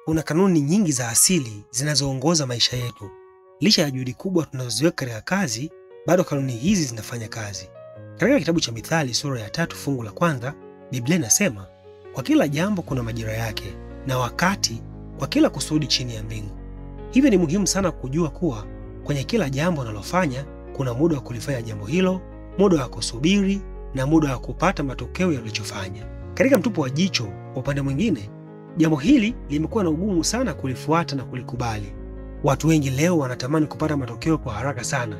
Kuna kanuni nyingi za asili zinazoongoza maisha yetu. Licha ya juhudi kubwa tunazoziweka katika kazi, bado kanuni hizi zinafanya kazi. Katika kitabu cha Mithali sura ya 3 fungu la 1, Biblia inasema, kwa kila jambo kuna majira yake na wakati kwa kila kusudi chini ya mbingu. Hivyo ni muhimu sana kujua kuwa kwenye kila jambo unalofanya kuna muda wa kulifanya jambo hilo, muda wa kusubiri na muda wa kupata matokeo ya ulichofanya. Katika mtupo wa jicho, kwa upande mwingine, jambo hili limekuwa na ugumu sana kulifuata na kulikubali. Watu wengi leo wanatamani kupata matokeo kwa haraka sana,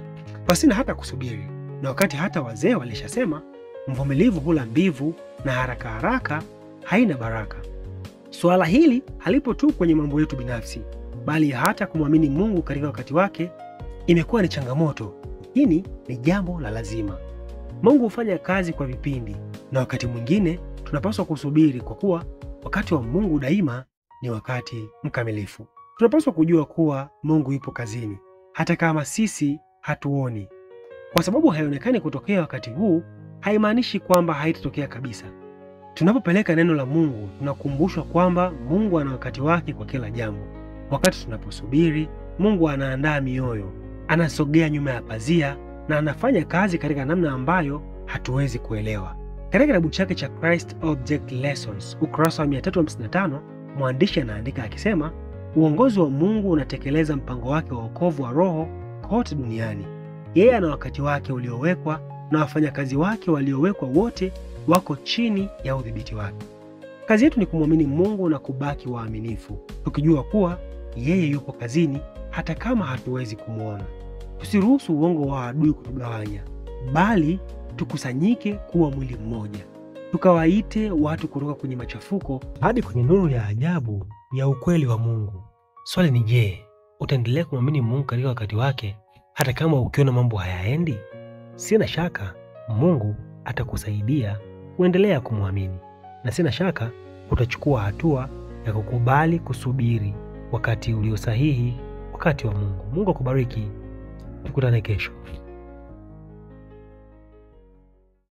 pasina hata kusubiri. Na wakati hata wazee walishasema, mvumilivu hula mbivu na haraka haraka haina baraka. Suala hili halipo tu kwenye mambo yetu binafsi, bali hata kumwamini Mungu katika wakati wake imekuwa ni changamoto. Hili ni jambo la lazima. Mungu hufanya kazi kwa vipindi, na wakati mwingine tunapaswa kusubiri, kwa kuwa wakati wa Mungu daima ni wakati mkamilifu. Tunapaswa kujua kuwa Mungu yupo kazini, hata kama sisi hatuoni. Kwa sababu haionekani kutokea wakati huu, haimaanishi kwamba haitatokea kabisa. Tunapopeleka neno la Mungu, tunakumbushwa kwamba Mungu ana wakati wake kwa kila jambo. Wakati tunaposubiri, Mungu anaandaa mioyo, anasogea nyuma ya pazia na anafanya kazi katika namna ambayo hatuwezi kuelewa. Katika kitabu chake cha Christ Object Lessons, ukurasa wa 355, mwandishi anaandika akisema, uongozi wa Mungu unatekeleza mpango wake wa wokovu wa roho kote duniani. Yeye ana wakati wake uliowekwa na wafanyakazi wake waliowekwa wote wako chini ya udhibiti wake. Kazi yetu ni kumwamini Mungu na kubaki waaminifu, tukijua kuwa yeye yupo kazini hata kama hatuwezi kumwona. Tusiruhusu uongo wa adui kutugawanya, bali tukusanyike kuwa mwili mmoja. Tukawaite watu kutoka kwenye machafuko hadi kwenye nuru ya ajabu ya ukweli wa Mungu. Swali ni je, utaendelea kumwamini Mungu katika wakati wake hata kama ukiona mambo hayaendi? Sina shaka Mungu atakusaidia kuendelea kumwamini, na sina shaka utachukua hatua ya kukubali kusubiri wakati ulio sahihi, wakati wa Mungu. Mungu akubariki. Tukutane kesho.